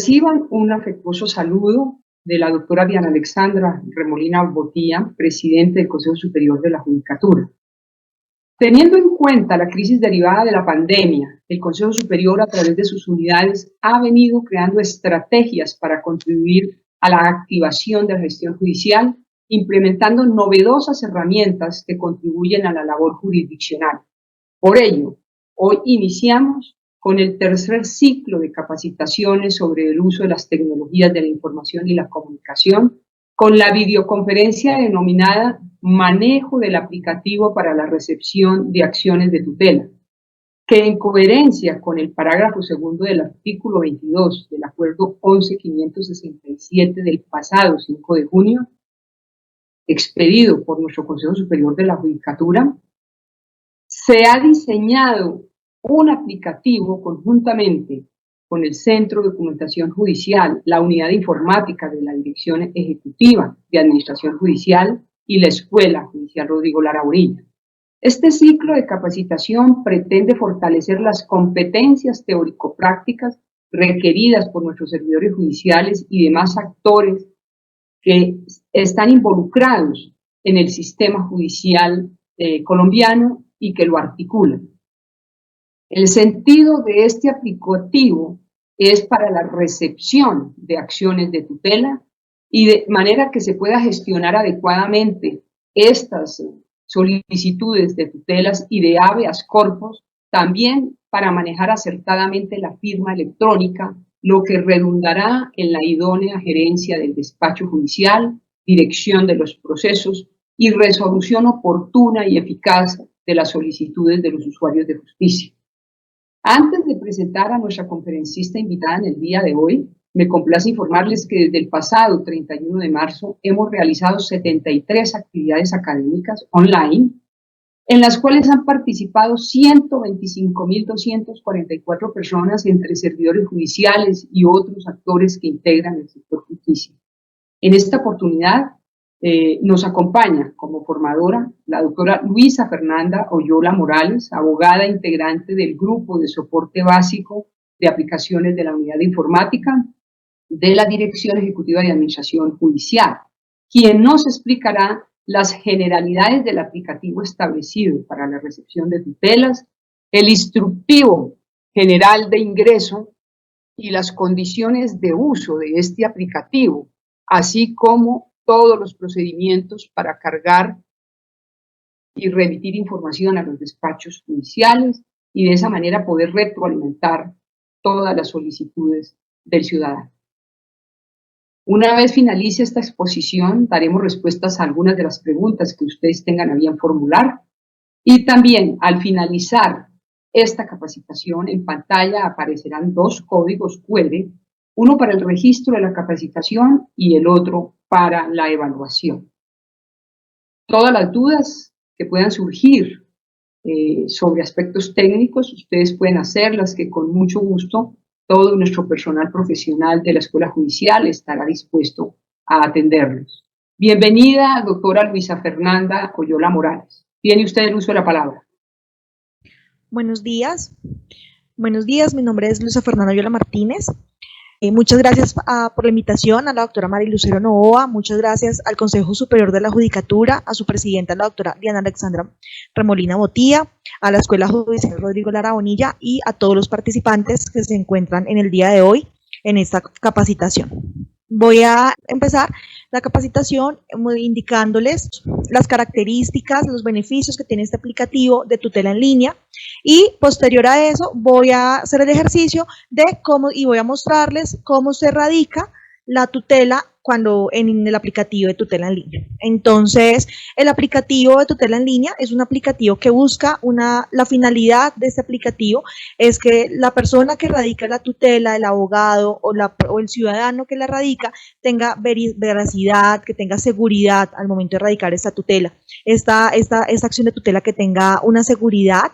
Reciban un afectuoso saludo de la doctora Diana Alexandra Remolina Botía, presidente del Consejo Superior de la Judicatura. Teniendo en cuenta la crisis derivada de la pandemia, el Consejo Superior, a través de sus unidades, ha venido creando estrategias para contribuir a la activación de la gestión judicial, implementando novedosas herramientas que contribuyen a la labor jurisdiccional. Por ello, hoy iniciamos con el tercer ciclo de capacitaciones sobre el uso de las tecnologías de la información y la comunicación, con la videoconferencia denominada Manejo del aplicativo para la recepción de acciones de tutela, que en coherencia con el parágrafo segundo del artículo 22 del Acuerdo 11.567 del pasado 5 de junio, expedido por nuestro Consejo Superior de la Judicatura, se ha diseñado un aplicativo conjuntamente con el Centro de Documentación Judicial, la Unidad de Informática de la Dirección Ejecutiva de Administración Judicial y la Escuela Judicial Rodrigo Lara Bonilla. Este ciclo de capacitación pretende fortalecer las competencias teórico-prácticas requeridas por nuestros servidores judiciales y demás actores que están involucrados en el sistema judicial colombiano y que lo articulan. El sentido de este aplicativo es para la recepción de acciones de tutela y de manera que se pueda gestionar adecuadamente estas solicitudes de tutelas y de habeas corpus, también para manejar acertadamente la firma electrónica, lo que redundará en la idónea gerencia del despacho judicial, dirección de los procesos y resolución oportuna y eficaz de las solicitudes de los usuarios de justicia. Antes de presentar a nuestra conferencista invitada en el día de hoy, me complace informarles que desde el pasado 31 de marzo hemos realizado 73 actividades académicas online, en las cuales han participado 125.244 personas entre servidores judiciales y otros actores que integran el sector justicia. En esta oportunidad nos acompaña como formadora la doctora Luisa Fernanda Oyola Morales, abogada integrante del Grupo de Soporte Básico de Aplicaciones de la Unidad de Informática de la Dirección Ejecutiva de Administración Judicial, quien nos explicará las generalidades del aplicativo establecido para la recepción de tutelas, el instructivo general de ingreso y las condiciones de uso de este aplicativo, así como todos los procedimientos para cargar y remitir información a los despachos judiciales y de esa manera poder retroalimentar todas las solicitudes del ciudadano. Una vez finalice esta exposición, daremos respuestas a algunas de las preguntas que ustedes tengan a bien formular y también al finalizar esta capacitación en pantalla aparecerán dos códigos QR, uno para el registro de la capacitación y el otro para la evaluación. Todas las dudas que puedan surgir sobre aspectos técnicos, ustedes pueden hacerlas, que con mucho gusto todo nuestro personal profesional de la Escuela Judicial estará dispuesto a atenderlos. Bienvenida, doctora Luisa Fernanda Oyola Morales. Tiene usted el uso de la palabra. Buenos días, mi nombre es Luisa Fernanda Oyola Martínez. Muchas gracias por la invitación a la doctora María Lucero Novoa, muchas gracias al Consejo Superior de la Judicatura, a su presidenta, la doctora Diana Alexandra Remolina Botía, a la Escuela Judicial Rodrigo Lara Bonilla y a todos los participantes que se encuentran en el día de hoy en esta capacitación. Voy a empezar la capacitación indicándoles las características, los beneficios que tiene este aplicativo de tutela en línea y posterior a eso voy a hacer el ejercicio de cómo y voy a mostrarles cómo se radica la tutela cuando en el aplicativo de tutela en línea. Entonces, el aplicativo de tutela en línea es un aplicativo que busca la finalidad de este aplicativo es que la persona que radica la tutela, el abogado o el ciudadano que la radica tenga veracidad, que tenga seguridad al momento de radicar esta tutela. Esta acción de tutela que tenga una seguridad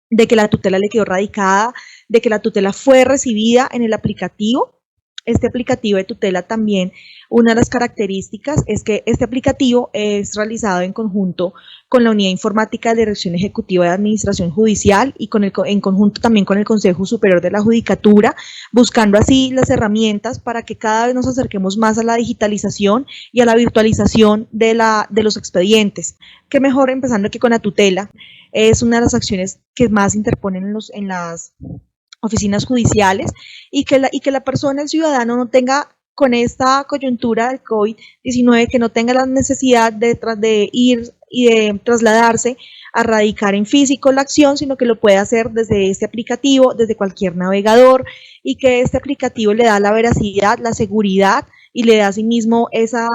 de que la tutela le quedó radicada, de que la tutela fue recibida en el aplicativo. Este aplicativo de tutela también, una de las características es que este aplicativo es realizado en conjunto con la Unidad Informática de la Dirección Ejecutiva de Administración Judicial y en conjunto también con el Consejo Superior de la Judicatura, buscando así las herramientas para que cada vez nos acerquemos más a la digitalización y a la virtualización de los expedientes. Qué mejor empezando que con la tutela. Es una de las acciones que más interponen en las oficinas judiciales y que la persona, el ciudadano, no tenga con esta coyuntura del COVID-19, que no tenga la necesidad de ir y de trasladarse a radicar en físico la acción, sino que lo puede hacer desde este aplicativo, desde cualquier navegador, y que este aplicativo le da la veracidad, la seguridad y le da asimismo esa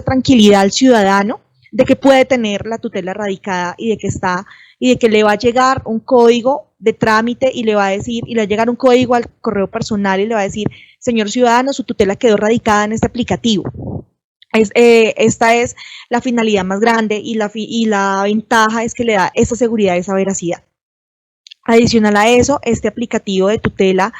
tranquilidad al ciudadano de que puede tener la tutela radicada y de que le va a llegar un código de trámite y le va a llegar un código al correo personal y le va a decir: señor ciudadano, su tutela quedó radicada en este aplicativo. Esta es la finalidad más grande y la ventaja es que le da esa seguridad, esa veracidad. Adicional a eso, este aplicativo de tutela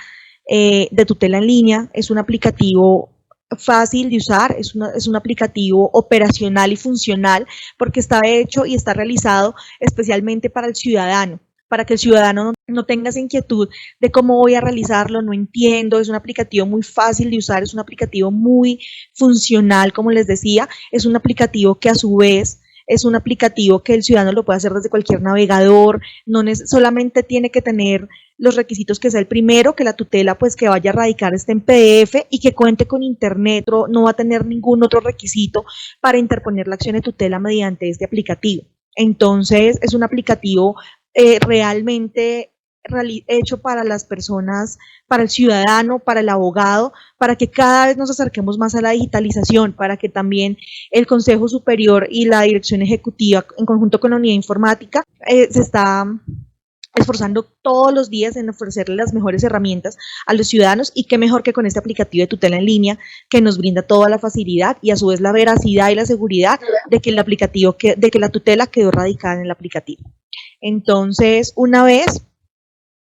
en línea es un aplicativo fácil de usar, es un aplicativo operacional y funcional porque está hecho y está realizado especialmente para el ciudadano, para que el ciudadano no tenga esa inquietud de cómo voy a realizarlo, no entiendo. Es un aplicativo muy fácil de usar, es un aplicativo muy funcional, como les decía, es un aplicativo que a su vez es un aplicativo que el ciudadano lo puede hacer desde cualquier navegador, solamente tiene que tener los requisitos, que sea el primero, que la tutela pues que vaya a radicar esté en PDF y que cuente con internet, no va a tener ningún otro requisito para interponer la acción de tutela mediante este aplicativo. Entonces es un aplicativo realmente hecho para las personas, para el ciudadano, para el abogado, para que cada vez nos acerquemos más a la digitalización, para que también el Consejo Superior y la Dirección Ejecutiva, en conjunto con la Unidad Informática, se está esforzando todos los días en ofrecerle las mejores herramientas a los ciudadanos, y qué mejor que con este aplicativo de tutela en línea que nos brinda toda la facilidad y a su vez la veracidad y la seguridad de que la tutela quedó radicada en el aplicativo. Entonces, una vez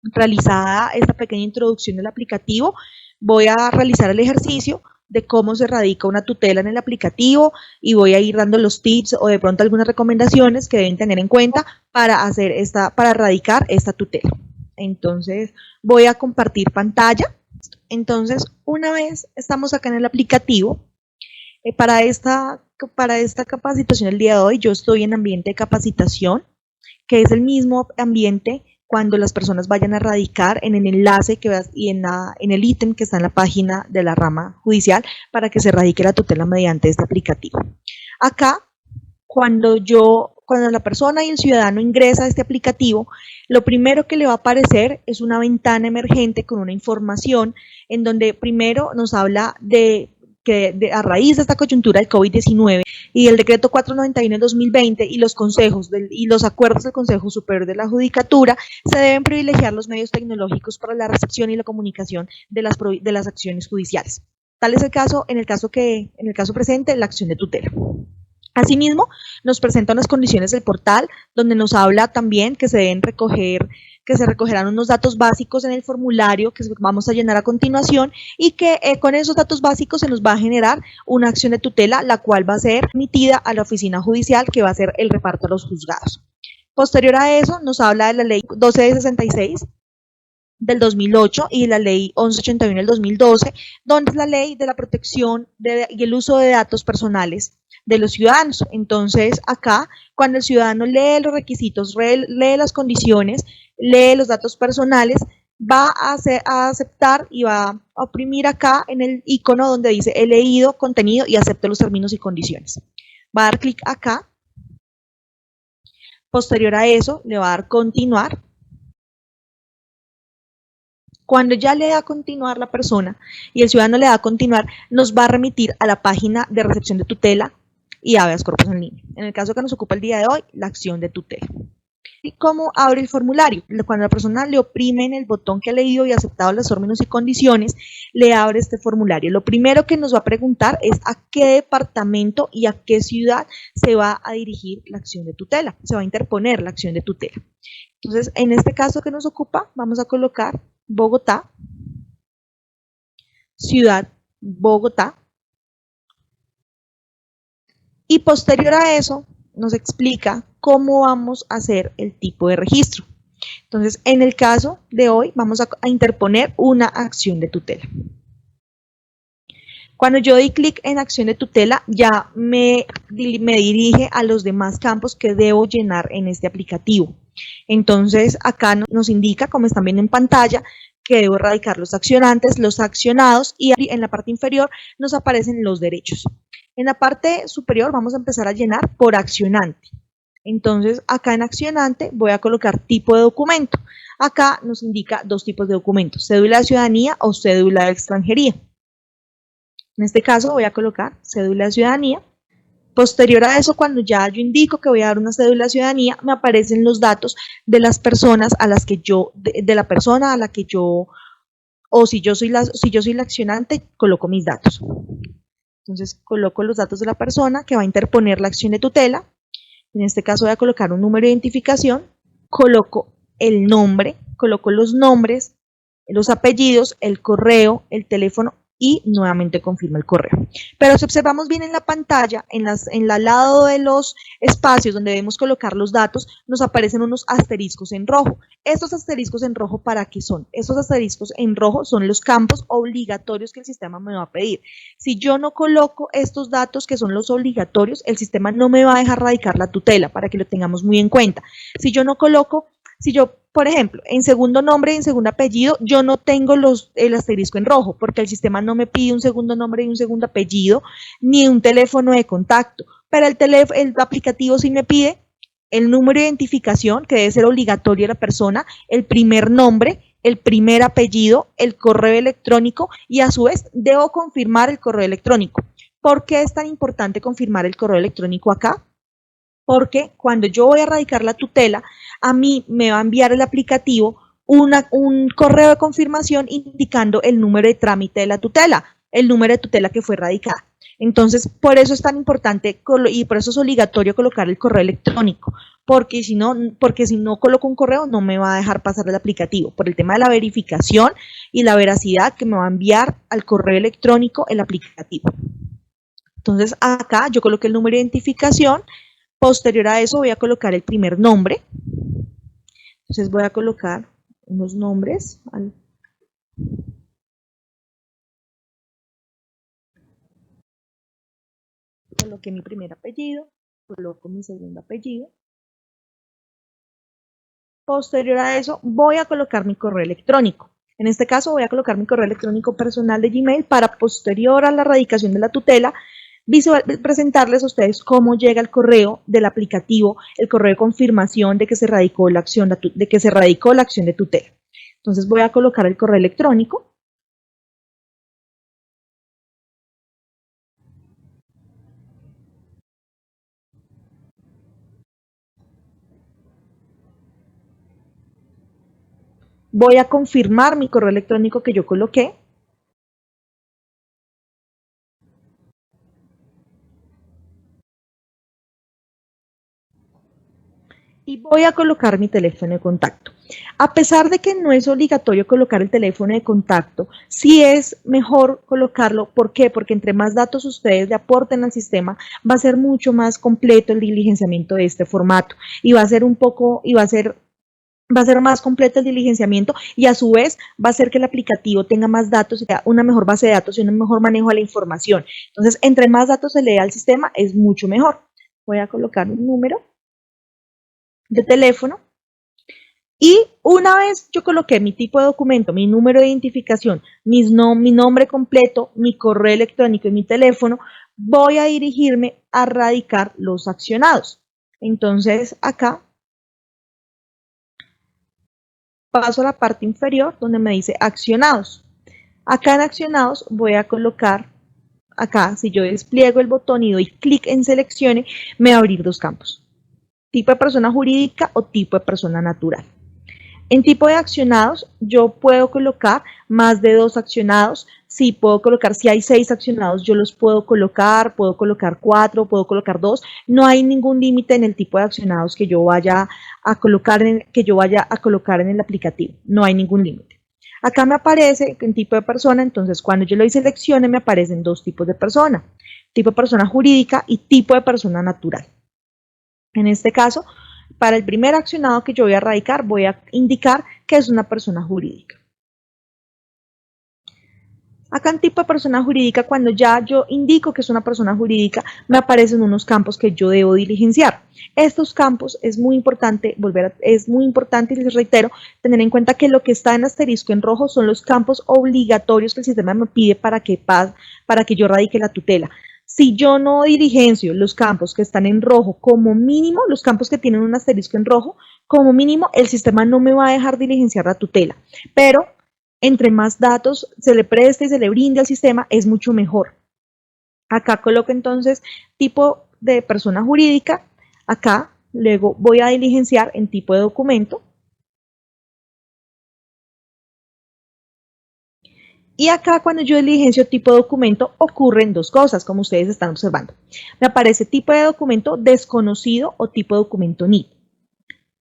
realizada esta pequeña introducción del aplicativo, voy a realizar el ejercicio de cómo se radica una tutela en el aplicativo y voy a ir dando los tips o de pronto algunas recomendaciones que deben tener en cuenta para radicar esta tutela. Entonces, voy a compartir pantalla. Entonces, una vez estamos acá en el aplicativo, para esta capacitación el día de hoy, yo estoy en ambiente de capacitación, que es el mismo ambiente cuando las personas vayan a radicar en el enlace y en el ítem que está en la página de la rama judicial para que se radique la tutela mediante este aplicativo. Acá, cuando la persona y el ciudadano ingresa a este aplicativo, lo primero que le va a aparecer es una ventana emergente con una información en donde primero nos habla a raíz de esta coyuntura del COVID-19 y del decreto 491 del 2020 y los acuerdos del Consejo Superior de la Judicatura, se deben privilegiar los medios tecnológicos para la recepción y la comunicación de las acciones judiciales. Tal es el caso, en el caso presente, la acción de tutela. Asimismo, nos presenta unas condiciones del portal donde nos habla también que se recogerán unos datos básicos en el formulario que vamos a llenar a continuación y que con esos datos básicos se nos va a generar una acción de tutela, la cual va a ser emitida a la oficina judicial, que va a ser el reparto a los juzgados. Posterior a eso, nos habla de la ley 1266 del 2008 y la ley 1181 del 2012, donde es la ley de la protección y el uso de datos personales de los ciudadanos. Entonces, acá, cuando el ciudadano lee los requisitos, lee las condiciones, lee los datos personales, va a aceptar y va a oprimir acá en el icono donde dice he leído contenido y acepto los términos y condiciones. Va a dar clic acá. Posterior a eso, le va a dar continuar. Cuando ya le da a continuar la persona y el ciudadano le da a continuar, nos va a remitir a la página de recepción de tutela y habeas corpus en línea. En el caso que nos ocupa el día de hoy, la acción de tutela. ¿Y cómo abre el formulario? Cuando la persona le oprime en el botón que ha leído y aceptado los términos y condiciones, le abre este formulario. Lo primero que nos va a preguntar es a qué departamento y a qué ciudad se va a dirigir la acción de tutela, se va a interponer la acción de tutela. Entonces, en este caso que nos ocupa, vamos a colocar Bogotá, ciudad Bogotá, y posterior a eso nos explica cómo vamos a hacer el tipo de registro. Entonces, en el caso de hoy, vamos a interponer una acción de tutela. Cuando yo doy clic en acción de tutela, ya me dirige a los demás campos que debo llenar en este aplicativo. Entonces, acá nos indica, como están viendo en pantalla, que debo erradicar los accionantes, los accionados, y en la parte inferior nos aparecen los derechos. En la parte superior vamos a empezar a llenar por accionante. Entonces, acá en accionante voy a colocar tipo de documento. Acá nos indica dos tipos de documentos, cédula de ciudadanía o cédula de extranjería. En este caso voy a colocar cédula de ciudadanía. Posterior a eso, cuando ya yo indico que voy a dar una cédula de ciudadanía, me aparecen los datos de las personas a las que yo, de la persona a la que yo, o si yo soy la accionante, coloco mis datos. Entonces coloco los datos de la persona que va a interponer la acción de tutela. En este caso voy a colocar un número de identificación, coloco el nombre, coloco los nombres, los apellidos, el correo, el teléfono y nuevamente confirmo el correo. Pero si observamos bien en la pantalla, en el lado de los espacios donde debemos colocar los datos, nos aparecen unos asteriscos en rojo. Estos asteriscos en rojo, ¿para qué son? Estos asteriscos en rojo son los campos obligatorios que el sistema me va a pedir. Si yo no coloco estos datos que son los obligatorios, el sistema no me va a dejar radicar la tutela, para que lo tengamos muy en cuenta. Si yo no coloco, por ejemplo, en segundo nombre y en segundo apellido, yo no tengo el asterisco en rojo, porque el sistema no me pide un segundo nombre y un segundo apellido, ni un teléfono de contacto. Pero el aplicativo sí me pide el número de identificación, que debe ser obligatorio de la persona, el primer nombre, el primer apellido, el correo electrónico, y a su vez debo confirmar el correo electrónico. ¿Por qué es tan importante confirmar el correo electrónico acá? Porque cuando yo voy a radicar la tutela, a mí me va a enviar el aplicativo un correo de confirmación indicando el número de trámite de la tutela, el número de tutela que fue radicada. Entonces, por eso es tan importante y por eso es obligatorio colocar el correo electrónico, porque si no coloco un correo no me va a dejar pasar el aplicativo, por el tema de la verificación y la veracidad que me va a enviar al correo electrónico el aplicativo. Entonces, acá yo coloqué el número de identificación. Posterior a eso voy a colocar el primer nombre. Entonces voy a colocar unos nombres. Coloqué mi primer apellido, coloco mi segundo apellido. Posterior a eso voy a colocar mi correo electrónico. En este caso voy a colocar mi correo electrónico personal de Gmail para posterior a la radicación de la tutela presentarles a ustedes cómo llega el correo del aplicativo, el correo de confirmación de que se radicó la acción de tutela. Entonces voy a colocar el correo electrónico. Voy a confirmar mi correo electrónico que yo coloqué. Y voy a colocar mi teléfono de contacto. A pesar de que no es obligatorio colocar el teléfono de contacto, sí es mejor colocarlo. ¿Por qué? Porque entre más datos ustedes le aporten al sistema, va a ser mucho más completo el diligenciamiento de este formato y va a ser más completo el diligenciamiento y a su vez va a hacer que el aplicativo tenga más datos y tenga una mejor base de datos y un mejor manejo de la información. Entonces, entre más datos se le dé al sistema, es mucho mejor. Voy a colocar un número de teléfono y una vez yo coloqué mi tipo de documento, mi número de identificación, mi nombre completo, mi correo electrónico y mi teléfono, voy a dirigirme a radicar los accionados. Entonces acá paso a la parte inferior donde me dice accionados. Acá en accionados voy a colocar, acá si yo despliego el botón y doy clic en seleccione, me va a abrir dos campos. Tipo de persona jurídica o tipo de persona natural. En tipo de accionados, yo puedo colocar más de 2 accionados. Sí, puedo colocar, si hay 6 accionados, yo los puedo colocar 4, puedo colocar 2. No hay ningún límite en el tipo de accionados que yo vaya a colocar en el aplicativo. No hay ningún límite. Acá me aparece en tipo de persona, entonces cuando yo lo seleccione me aparecen dos tipos de persona. Tipo de persona jurídica y tipo de persona natural. En este caso, para el primer accionado que yo voy a radicar, voy a indicar que es una persona jurídica. Acá en tipo de persona jurídica, cuando ya yo indico que es una persona jurídica, me aparecen unos campos que yo debo diligenciar. Estos campos es muy importante, y les reitero, tener en cuenta que lo que está en asterisco en rojo son los campos obligatorios que el sistema me pide para que yo radique la tutela. Si yo no diligencio los campos que están en rojo, como mínimo, los campos que tienen un asterisco en rojo, como mínimo, el sistema no me va a dejar diligenciar la tutela. Pero entre más datos se le preste y se le brinde al sistema, es mucho mejor. Acá coloco entonces tipo de persona jurídica, acá luego voy a diligenciar en tipo de documento, y acá cuando yo diligencio tipo de documento ocurren dos cosas, como ustedes están observando. Me aparece tipo de documento desconocido o tipo de documento NID.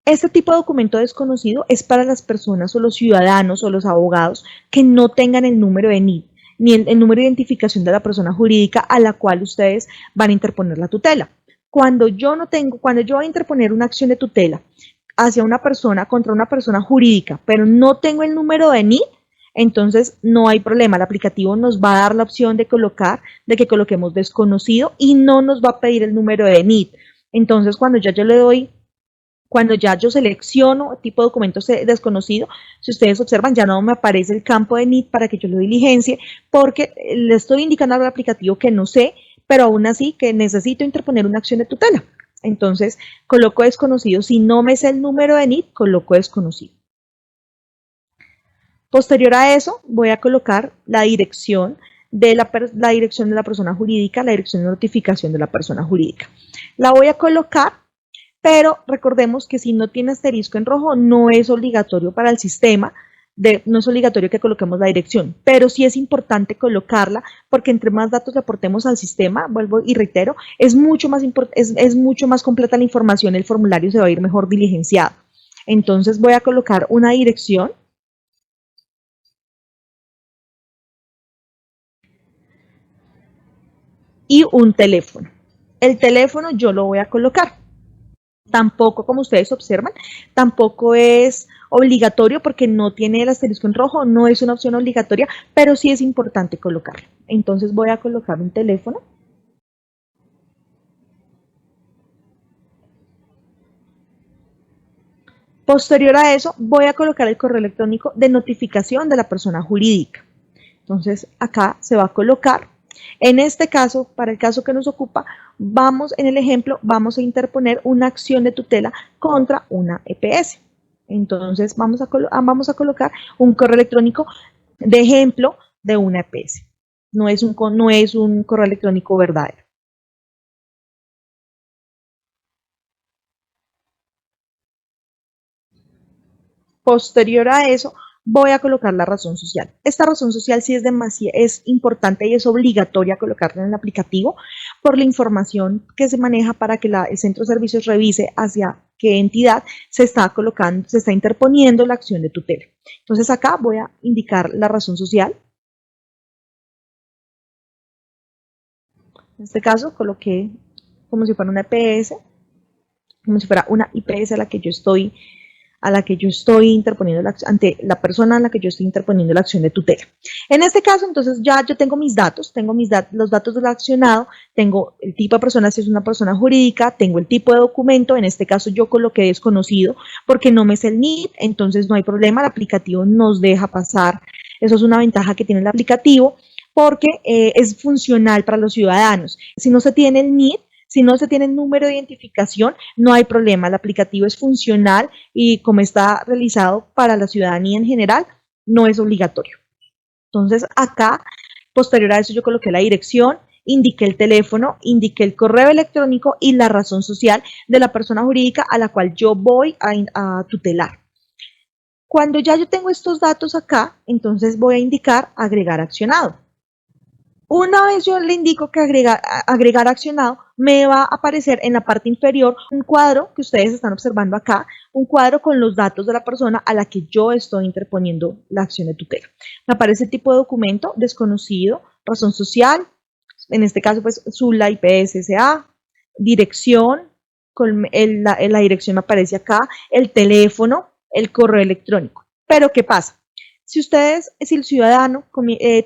Este tipo de documento desconocido es para las personas o los ciudadanos o los abogados que no tengan el número de NID, ni el número de identificación de la persona jurídica a la cual ustedes van a interponer la tutela. Cuando yo voy a interponer una acción de tutela hacia una persona, contra una persona jurídica, pero no tengo el número de NID, entonces no hay problema, el aplicativo nos va a dar la opción de que coloquemos desconocido y no nos va a pedir el número de NID. Entonces cuando ya yo selecciono tipo de documento desconocido, si ustedes observan, ya no me aparece el campo de NID para que yo lo diligencie, porque le estoy indicando al aplicativo que no sé, pero aún así que necesito interponer una acción de tutela. Entonces, coloco desconocido. Si no me sé el número de NID, coloco desconocido. Posterior a eso, voy a colocar la dirección de la persona jurídica, la dirección de notificación de la persona jurídica. La voy a colocar, pero recordemos que si no tiene asterisco en rojo, no es obligatorio para el sistema, no es obligatorio que coloquemos la dirección, pero sí es importante colocarla porque entre más datos le aportemos al sistema, vuelvo y reitero, es mucho más completa la información, el formulario se va a ir mejor diligenciado. Entonces voy a colocar una dirección y un teléfono. El teléfono yo lo voy a colocar. Tampoco, como ustedes observan, tampoco es obligatorio porque no tiene el asterisco en rojo, no es una opción obligatoria, pero sí es importante colocarlo. Entonces voy a colocar un teléfono. Posterior a eso, voy a colocar el correo electrónico de notificación de la persona jurídica. Entonces, acá se va a colocar. En este caso, para el caso que nos ocupa, en el ejemplo, vamos a interponer una acción de tutela contra una EPS. Entonces, vamos a colocar un correo electrónico de ejemplo de una EPS. No es un correo electrónico verdadero. Posterior a eso, voy a colocar la razón social. Esta razón social sí es importante y es obligatoria colocarla en el aplicativo por la información que se maneja para que el centro de servicios revise hacia qué entidad se está interponiendo la acción de tutela. Entonces acá voy a indicar la razón social. En este caso coloqué como si fuera una EPS, como si fuera una IPS a la que yo estoy interponiendo ante la persona a la que yo estoy interponiendo la acción de tutela. En este caso, entonces, ya yo tengo mis datos, los datos del accionado, tengo el tipo de persona, si es una persona jurídica, tengo el tipo de documento, en este caso yo coloqué desconocido porque no me sé el NID, entonces no hay problema, el aplicativo nos deja pasar, eso es una ventaja que tiene el aplicativo, porque es funcional para los ciudadanos. Si no se tiene el NID, si no se tiene el número de identificación, no hay problema, el aplicativo es funcional y como está realizado para la ciudadanía en general, no es obligatorio. Entonces acá, posterior a eso, yo coloqué la dirección, indiqué el teléfono, indiqué el correo electrónico y la razón social de la persona jurídica a la cual yo voy a tutelar. Cuando ya yo tengo estos datos acá, entonces voy a indicar agregar accionado. Una vez yo le indico que agregar accionado, me va a aparecer en la parte inferior un cuadro que ustedes están observando acá, un cuadro con los datos de la persona a la que yo estoy interponiendo la acción de tutela. Me aparece el tipo de documento, desconocido, razón social, en este caso pues SULA IPS SA, dirección, la dirección me aparece acá, el teléfono, el correo electrónico. Pero ¿qué pasa? Si el ciudadano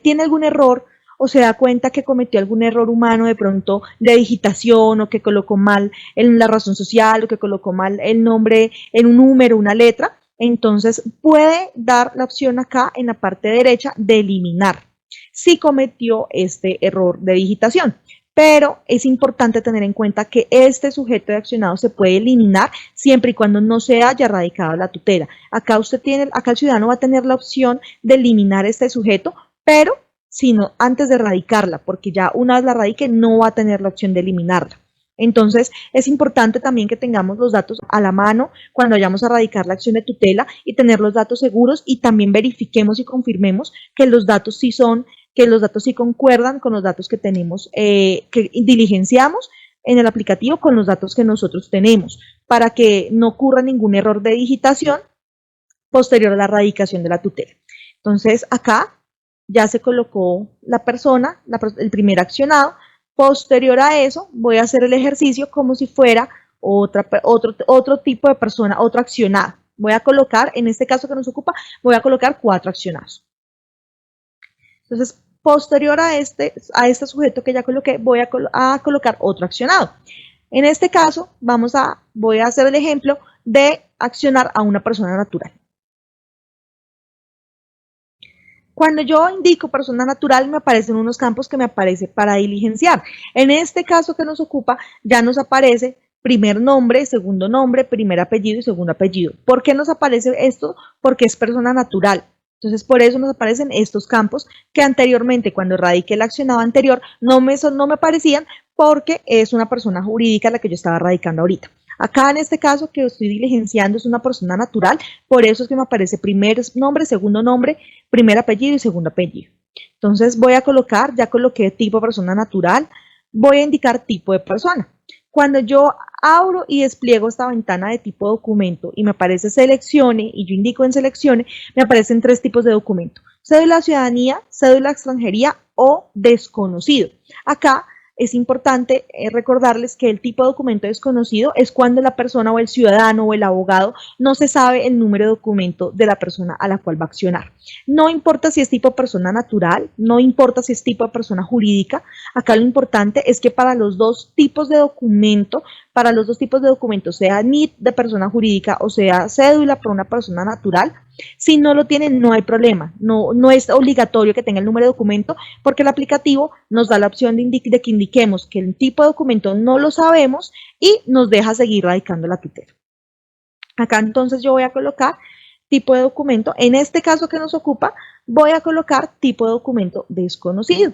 tiene algún error o se da cuenta que cometió algún error humano de pronto de digitación o que colocó mal en la razón social o que colocó mal el nombre en un número, una letra, entonces puede dar la opción acá en la parte derecha de eliminar si cometió este error de digitación. Pero es importante tener en cuenta que este sujeto de accionado se puede eliminar siempre y cuando no se haya radicado la tutela. Acá el ciudadano va a tener la opción de eliminar este sujeto, pero sino antes de radicarla, porque ya una vez la radique no va a tener la opción de eliminarla. Entonces, es importante también que tengamos los datos a la mano cuando vayamos a radicar la acción de tutela y tener los datos seguros y también verifiquemos y confirmemos que los datos sí concuerdan con los datos que tenemos, que diligenciamos en el aplicativo con los datos que nosotros tenemos, para que no ocurra ningún error de digitación posterior a la radicación de la tutela. Entonces, acá ya se colocó la persona, el primer accionado. Posterior a eso, voy a hacer el ejercicio como si fuera otro tipo de persona, otro accionado. Voy a colocar, en este caso que nos ocupa, voy a colocar 4 accionados. Entonces, posterior a este sujeto que ya coloqué, voy a colocar otro accionado. En este caso, voy a hacer el ejemplo de accionar a una persona natural. Cuando yo indico persona natural, me aparecen unos campos que me aparece para diligenciar. En este caso que nos ocupa, ya nos aparece primer nombre, primer apellido y segundo apellido. ¿Por qué nos aparece esto? Porque es persona natural. Entonces, por eso nos aparecen estos campos que anteriormente, cuando radiqué el accionado anterior, no me aparecían porque es una persona jurídica la que yo estaba radicando ahorita. Acá en este caso que estoy diligenciando es una persona natural, por eso es que me aparece primer nombre, primer apellido y segundo apellido. Entonces voy a colocar, ya coloqué tipo persona natural, voy a indicar tipo de persona. Cuando yo abro y despliego esta ventana de tipo documento y me aparece seleccione y yo indico en seleccione, me aparecen 3 tipos de documento: cédula de ciudadanía, cédula de extranjería o desconocido. Acá es importante recordarles que el tipo de documento desconocido es cuando la persona o el ciudadano o el abogado no se sabe el número de documento de la persona a la cual va a accionar. No importa si es tipo de persona natural, no importa si es tipo de persona jurídica, acá lo importante es que para los dos tipos de documento, sea NIT de persona jurídica o sea cédula para una persona natural, si no lo tienen, no hay problema. No es obligatorio que tenga el número de documento porque el aplicativo nos da la opción de que indiquemos que el tipo de documento no lo sabemos y nos deja seguir radicando la tutela. Acá entonces yo voy a colocar tipo de documento. En este caso que nos ocupa, voy a colocar tipo de documento desconocido,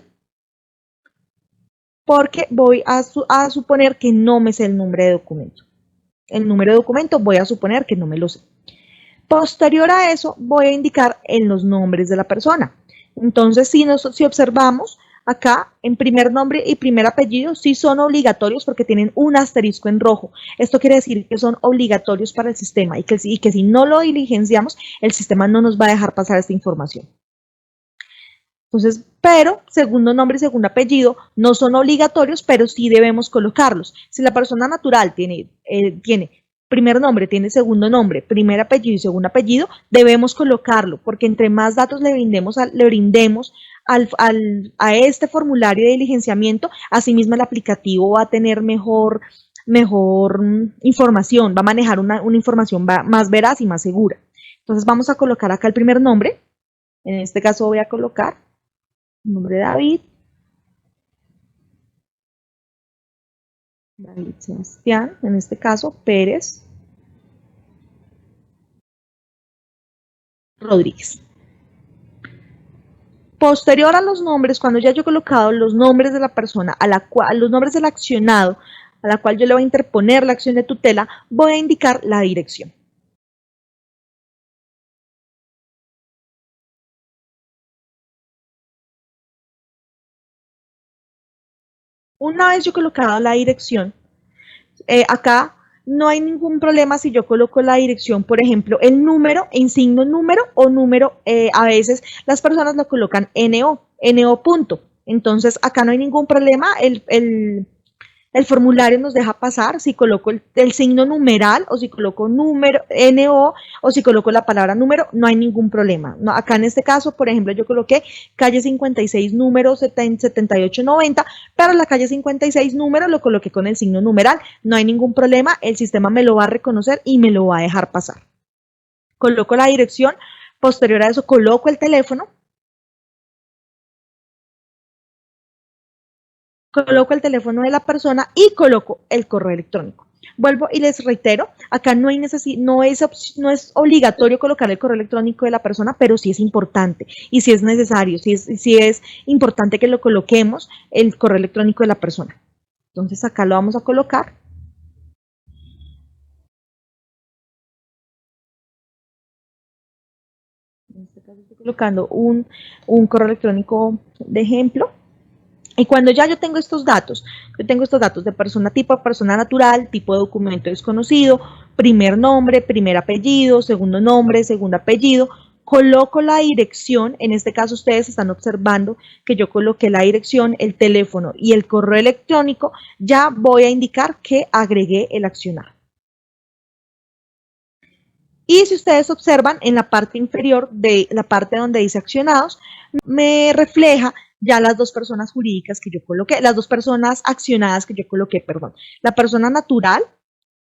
porque voy a suponer que no me sé el nombre de documento. El número de documento voy a suponer que no me lo sé. Posterior a eso, voy a indicar en los nombres de la persona. Entonces, si observamos, acá en primer nombre y primer apellido sí son obligatorios porque tienen un asterisco en rojo. Esto quiere decir que son obligatorios para el sistema y que si no lo diligenciamos, el sistema no nos va a dejar pasar esta información. Entonces, pero segundo nombre y segundo apellido no son obligatorios, pero sí debemos colocarlos. Si la persona natural tiene primer nombre, tiene segundo nombre, primer apellido y segundo apellido, debemos colocarlo, porque entre más datos le brindemos a este formulario de diligenciamiento, asimismo el aplicativo va a tener mejor información, va a manejar una información más veraz y más segura. Entonces vamos a colocar acá el primer nombre. En este caso voy a colocar el nombre de David Sebastián, en este caso Pérez Rodríguez. Posterior a los nombres, cuando ya yo he colocado los nombres de la persona, los nombres del accionado, a la cual yo le voy a interponer la acción de tutela, voy a indicar la dirección. Una vez yo he colocado la dirección, acá no hay ningún problema si yo coloco la dirección, por ejemplo, el número, insigno número o número, a veces las personas lo colocan NO punto. Entonces acá no hay ningún problema, El formulario nos deja pasar si coloco el signo numeral o si coloco número, NO o si coloco la palabra número, no hay ningún problema. No, acá en este caso, por ejemplo, yo coloqué calle 56, número 7890, pero la calle 56, número, lo coloqué con el signo numeral. No hay ningún problema, el sistema me lo va a reconocer y me lo va a dejar pasar. Coloco la dirección, posterior a eso coloco el teléfono, coloco el teléfono de la persona y coloco el correo electrónico. Vuelvo y les reitero, acá no es obligatorio colocar el correo electrónico de la persona, pero sí es importante y sí es necesario, sí es importante que lo coloquemos el correo electrónico de la persona. Entonces acá lo vamos a colocar. En este caso estoy colocando un correo electrónico de ejemplo. Y cuando ya yo tengo estos datos de persona tipo de persona natural, tipo de documento desconocido, primer nombre, primer apellido, segundo nombre, segundo apellido, coloco la dirección, en este caso ustedes están observando que yo coloqué la dirección, el teléfono y el correo electrónico, ya voy a indicar que agregué el accionar. Y si ustedes observan en la parte inferior de la parte donde dice accionados, me refleja ya las dos personas jurídicas que yo coloqué, las dos personas accionadas que yo coloqué, perdón, la persona natural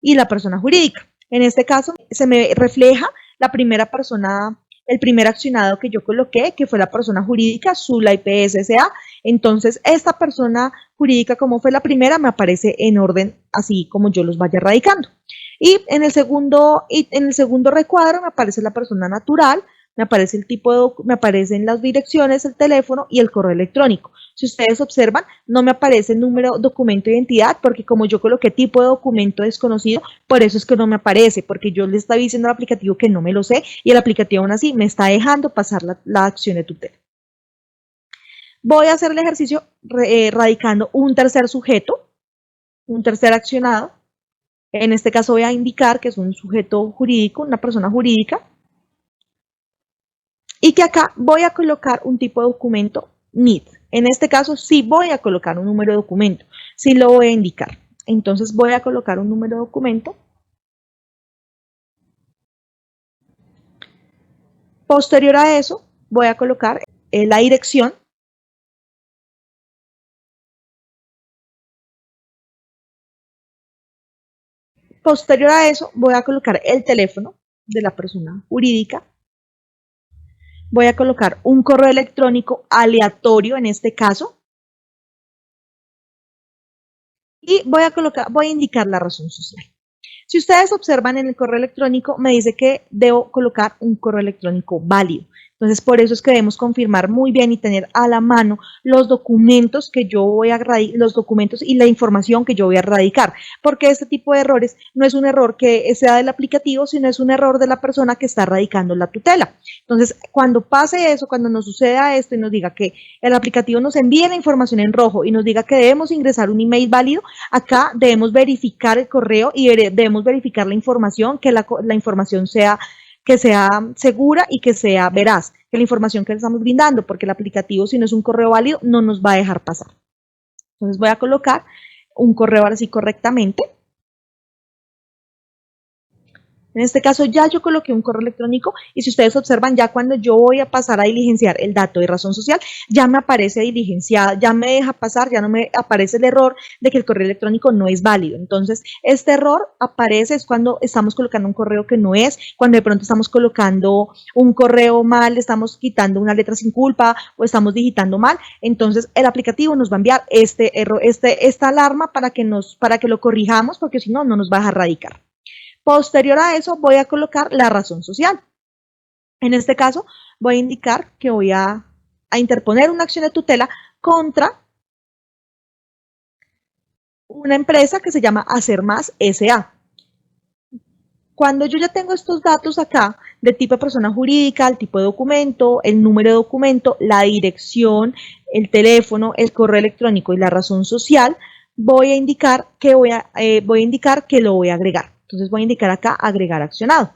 y la persona jurídica. En este caso se me refleja la primera persona, el primer accionado que yo coloqué, que fue la persona jurídica, Zula IPS S.A. Entonces, esta persona jurídica, como fue la primera, me aparece en orden así como yo los vaya radicando. Y en el segundo recuadro me aparece la persona natural, me aparece el tipo de, me aparecen las direcciones, el teléfono y el correo electrónico. Si ustedes observan, no me aparece el número, documento de identidad, porque como yo coloqué tipo de documento desconocido, por eso es que no me aparece, porque yo le estaba diciendo al aplicativo que no me lo sé, y el aplicativo aún así me está dejando pasar la acción de tutela. Voy a hacer el ejercicio radicando un tercer sujeto, un tercer accionado. En este caso voy a indicar que es un sujeto jurídico, una persona jurídica, y que acá voy a colocar un tipo de documento NID. En este caso sí voy a colocar un número de documento, sí lo voy a indicar. Entonces voy a colocar un número de documento. Posterior a eso voy a colocar la dirección. Posterior a eso voy a colocar el teléfono de la persona jurídica. Voy a colocar un correo electrónico aleatorio en este caso. Y voy a indicar la razón social. Si ustedes observan en el correo electrónico, me dice que debo colocar un correo electrónico válido. Entonces, por eso es que debemos confirmar muy bien y tener a la mano los documentos que yo voy a los documentos y la información que yo voy a radicar, porque este tipo de errores no es un error que sea del aplicativo, sino es un error de la persona que está radicando la tutela. Entonces, cuando pase eso, cuando nos suceda esto y nos diga que el aplicativo nos envíe la información en rojo y nos diga que debemos ingresar un email válido, acá debemos verificar el correo y debemos verificar la información, que la información sea segura y que sea veraz, que la información que le estamos brindando, porque el aplicativo, si no es un correo válido, no nos va a dejar pasar. Entonces voy a colocar un correo ahora sí correctamente. En este caso ya yo coloqué un correo electrónico y si ustedes observan, ya cuando yo voy a pasar a diligenciar el dato de razón social, ya me aparece diligenciada, ya me deja pasar, ya no me aparece el error de que el correo electrónico no es válido. Entonces, este error aparece es cuando estamos colocando un correo que no es, cuando de pronto estamos colocando un correo mal, estamos quitando una letra sin culpa o estamos digitando mal. Entonces, el aplicativo nos va a enviar esta alarma para que lo corrijamos, porque si no, no nos va a dejar radicar. Posterior a eso voy a colocar la razón social. En este caso voy a indicar que voy a interponer una acción de tutela contra una empresa que se llama Hacer Más S.A. Cuando yo ya tengo estos datos acá, de tipo de persona jurídica, el tipo de documento, el número de documento, la dirección, el teléfono, el correo electrónico y la razón social, voy a indicar que lo voy a agregar. Entonces voy a indicar acá agregar accionado.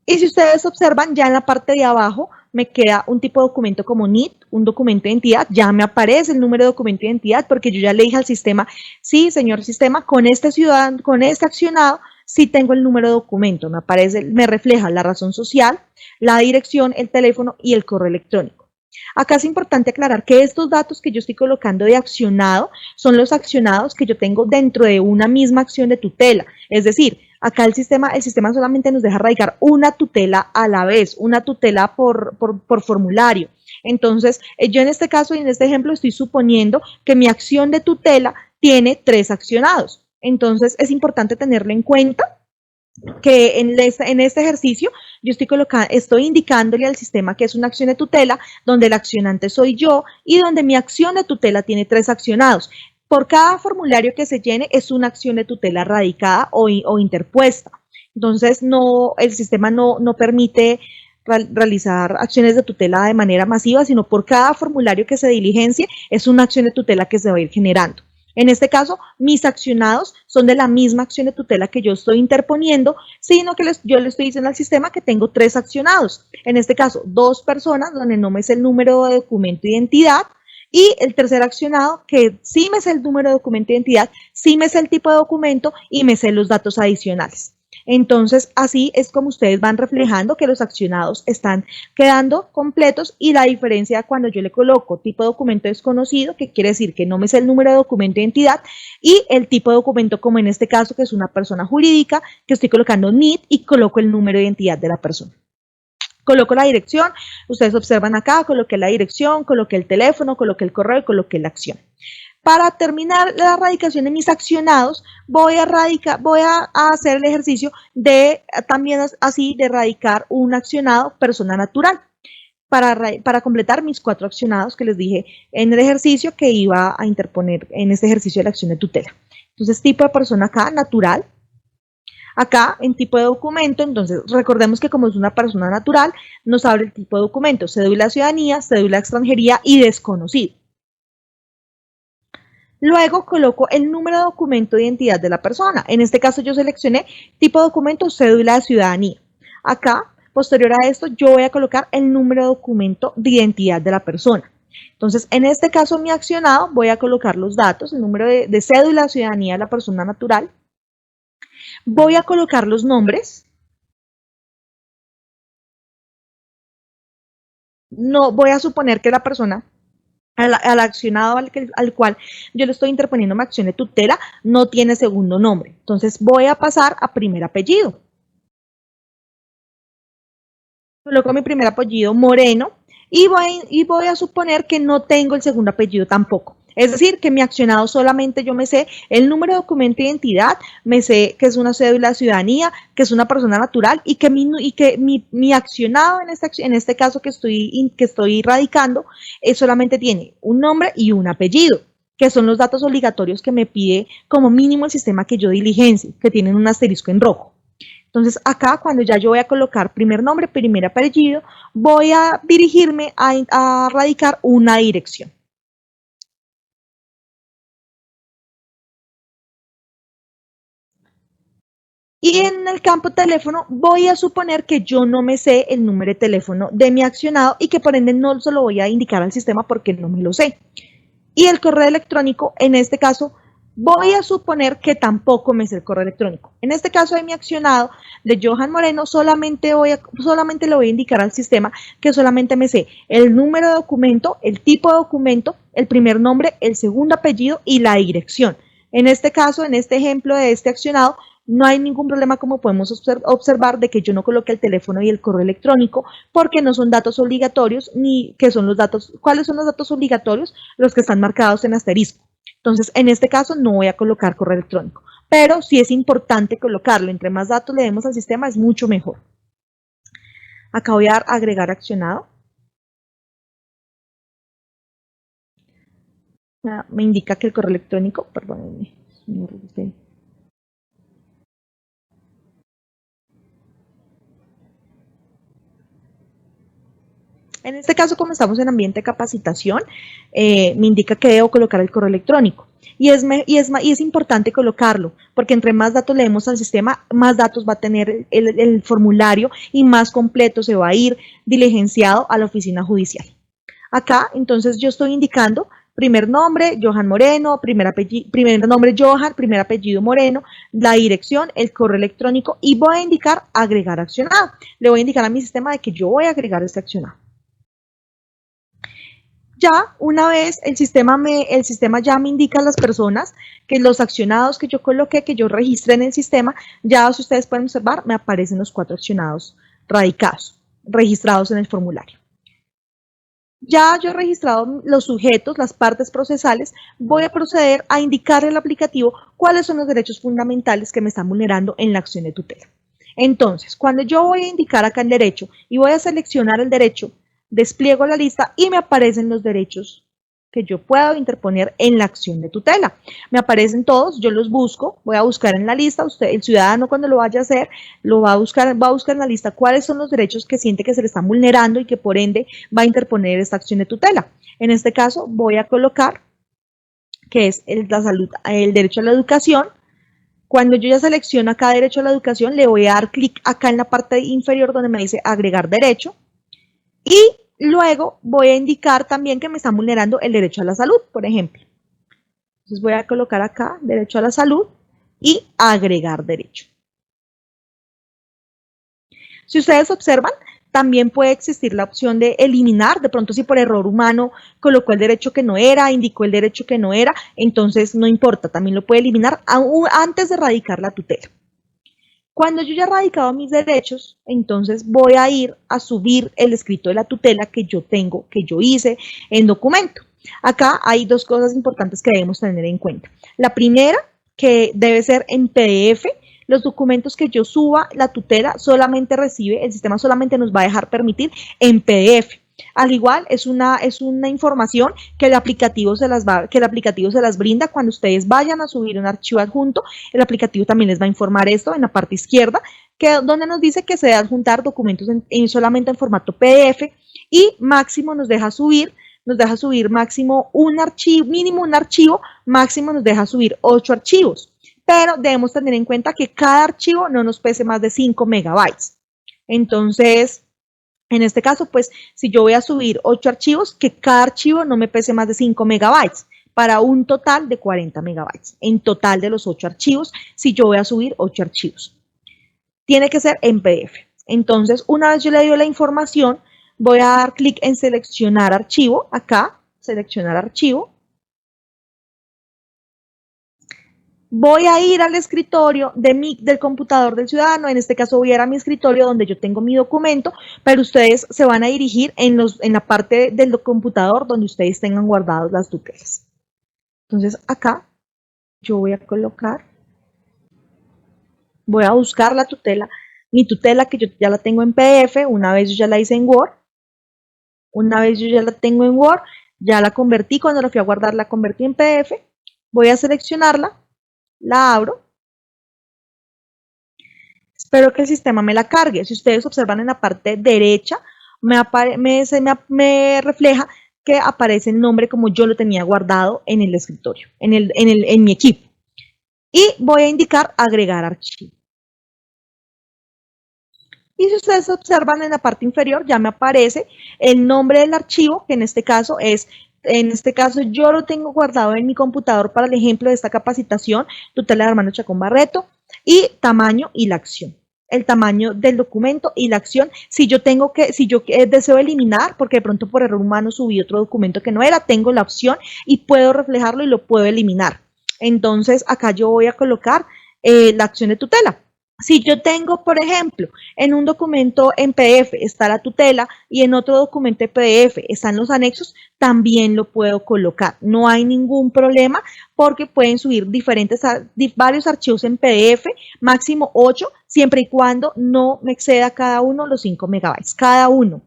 Y si ustedes observan, ya en la parte de abajo me queda un tipo de documento como NIT, un documento de identidad, ya me aparece el número de documento de identidad porque yo ya le dije al sistema, sí, señor sistema, con este ciudadano, con este accionado, sí tengo el número de documento, me aparece, me refleja la razón social, la dirección, el teléfono y el correo electrónico. Acá es importante aclarar que estos datos que yo estoy colocando de accionado son los accionados que yo tengo dentro de una misma acción de tutela. Es decir, acá el sistema solamente nos deja radicar una tutela a la vez, una tutela por formulario. Entonces, yo en este caso y en este ejemplo estoy suponiendo que mi acción de tutela tiene 3 accionados. Entonces, es importante tenerlo en cuenta que en este ejercicio yo estoy indicándole al sistema que es una acción de tutela donde el accionante soy yo y donde mi acción de tutela tiene 3 accionados. Por cada formulario que se llene es una acción de tutela radicada o interpuesta. Entonces el sistema no permite realizar acciones de tutela de manera masiva, sino por cada formulario que se diligencie es una acción de tutela que se va a ir generando. En este caso, mis accionados son de la misma acción de tutela que yo estoy interponiendo, sino que yo le estoy diciendo al sistema que tengo 3 accionados. En este caso, 2 personas, donde no me sé el número de documento de identidad, y el tercer accionado, que sí me sé el número de documento de identidad, sí me sé el tipo de documento y me sé los datos adicionales. Entonces, así es como ustedes van reflejando que los accionados están quedando completos y la diferencia cuando yo le coloco tipo de documento desconocido, que quiere decir que no me sé el número de documento de identidad, y el tipo de documento, como en este caso, que es una persona jurídica, que estoy colocando NIT y coloco el número de identidad de la persona. Coloco la dirección, ustedes observan acá, coloqué la dirección, coloqué el teléfono, coloqué el correo y coloqué la acción. Para terminar la radicación de mis accionados, voy a hacer el ejercicio de también así de radicar un accionado persona natural para completar mis 4 accionados que les dije en el ejercicio que iba a interponer en este ejercicio de la acción de tutela. Entonces, tipo de persona acá, natural. Acá, en tipo de documento, entonces recordemos que como es una persona natural, nos abre el tipo de documento, cédula de ciudadanía, cédula de extranjería y desconocido. Luego coloco el número de documento de identidad de la persona. En este caso yo seleccioné tipo de documento, cédula de ciudadanía. Acá, posterior a esto, yo voy a colocar el número de documento de identidad de la persona. Entonces, en este caso, mi accionado, voy a colocar los datos, el número de cédula de ciudadanía de la persona natural. Voy a colocar los nombres. No voy a suponer que la persona al accionado al cual yo le estoy interponiendo mi acción de tutela no tiene segundo nombre. Entonces voy a pasar a primer apellido. Coloco mi primer apellido Moreno y voy a suponer que no tengo el segundo apellido tampoco. Es decir, que mi accionado solamente yo me sé el número de documento de identidad, me sé que es una cédula de ciudadanía, que es una persona natural y que mi accionado en este caso que estoy radicando solamente tiene un nombre y un apellido, que son los datos obligatorios que me pide como mínimo el sistema que yo diligencie, que tienen un asterisco en rojo. Entonces acá cuando ya yo voy a colocar primer nombre, primer apellido, voy a dirigirme a radicar una dirección. Y en el campo teléfono voy a suponer que yo no me sé el número de teléfono de mi accionado y que por ende no se lo voy a indicar al sistema porque no me lo sé. Y el correo electrónico, en este caso, voy a suponer que tampoco me sé el correo electrónico. En este caso de mi accionado de Johan Moreno, solamente le voy a indicar al sistema que solamente me sé el número de documento, el tipo de documento, el primer nombre, el segundo apellido y la dirección. En este caso, en este ejemplo de este accionado, no hay ningún problema como podemos observar de que yo no coloque el teléfono y el correo electrónico porque no son datos obligatorios ni que son los datos, ¿cuáles son los datos obligatorios? Los que están marcados en asterisco. Entonces, en este caso no voy a colocar correo electrónico, pero sí es importante colocarlo. Entre más datos le demos al sistema es mucho mejor. Acá voy a agregar accionado. Me indica que el correo electrónico, perdónenme, En este caso, como estamos en ambiente de capacitación, me indica que debo colocar el correo electrónico. Y es importante colocarlo, porque entre más datos leemos al sistema, más datos va a tener el formulario y más completo se va a ir diligenciado a la oficina judicial. Acá, entonces, yo estoy indicando primer nombre, Johan Moreno, primer nombre Johan, primer apellido Moreno, la dirección, el correo electrónico y voy a indicar agregar accionado. Le voy a indicar a mi sistema de que yo voy a agregar este accionado. Ya una vez el sistema ya me indica a las personas que los accionados que yo coloqué, que yo registré en el sistema, ya si ustedes pueden observar, me aparecen los 4 accionados registrados en el formulario. Ya yo he registrado los sujetos, las partes procesales, voy a proceder a indicarle al aplicativo cuáles son los derechos fundamentales que me están vulnerando en la acción de tutela. Entonces, cuando yo voy a indicar acá el derecho y voy a seleccionar el derecho, despliego la lista y me aparecen los derechos que yo puedo interponer en la acción de tutela. Me aparecen todos, yo los busco, voy a buscar en la lista, el ciudadano cuando lo vaya a hacer, va a buscar en la lista cuáles son los derechos que siente que se le están vulnerando y que por ende va a interponer esta acción de tutela. En este caso voy a colocar que es el derecho a la educación. Cuando yo ya selecciono acá derecho a la educación, le voy a dar clic acá en la parte inferior donde me dice agregar derecho y luego voy a indicar también que me están vulnerando el derecho a la salud, por ejemplo. Entonces voy a colocar acá derecho a la salud y agregar derecho. Si ustedes observan, también puede existir la opción de eliminar, de pronto si por error humano colocó el derecho que no era, indicó el derecho que no era, entonces no importa, también lo puede eliminar antes de radicar la tutela. Cuando yo ya he radicado mis derechos, entonces voy a ir a subir el escrito de la tutela que yo tengo, que yo hice en documento. Acá hay 2 cosas importantes que debemos tener en cuenta. La primera, que debe ser en PDF. Los documentos que yo suba, la tutela solamente recibe, el sistema solamente nos va a dejar permitir en PDF. Al igual, es una información que el aplicativo se las brinda cuando ustedes vayan a subir un archivo adjunto. El aplicativo también les va a informar esto en la parte izquierda, donde nos dice que se debe adjuntar documentos solamente en formato PDF y máximo nos deja subir máximo un archivo, mínimo un archivo, máximo nos deja subir 8 archivos. Pero debemos tener en cuenta que cada archivo no nos pese más de 5 megabytes. Entonces, en este caso, pues, si yo voy a subir 8 archivos, que cada archivo no me pese más de 5 megabytes, para un total de 40 megabytes. En total de los 8 archivos, si yo voy a subir 8 archivos. Tiene que ser en PDF. Entonces, una vez yo le doy la información, voy a dar clic en seleccionar archivo, acá, seleccionar archivo. Voy a ir al escritorio del computador del ciudadano, en este caso voy a ir a mi escritorio donde yo tengo mi documento, pero ustedes se van a dirigir en la parte del computador donde ustedes tengan guardadas las tutelas. Entonces acá yo voy a buscar la tutela, mi tutela que yo ya la tengo en PDF, una vez yo ya la hice en Word, ya la convertí, cuando la fui a guardar la convertí en PDF, voy a seleccionarla, la abro, espero que el sistema me la cargue. Si ustedes observan en la parte derecha, me refleja que aparece el nombre como yo lo tenía guardado en el escritorio, en mi equipo. Y voy a indicar agregar archivo. Y si ustedes observan en la parte inferior, ya me aparece el nombre del archivo, que en este caso yo lo tengo guardado en mi computador para el ejemplo de esta capacitación, tutela de Armando Chacón Barreto, y tamaño y la acción. El tamaño del documento y la acción. Si yo deseo eliminar, porque de pronto por error humano subí otro documento que no era, tengo la opción y puedo reflejarlo y lo puedo eliminar. Entonces, acá yo voy a colocar la acción de tutela. Si yo tengo, por ejemplo, en un documento en PDF está la tutela y en otro documento en PDF están los anexos, también lo puedo colocar. No hay ningún problema porque pueden subir varios archivos en PDF, máximo 8, siempre y cuando no me exceda cada uno los 5 megabytes, cada uno.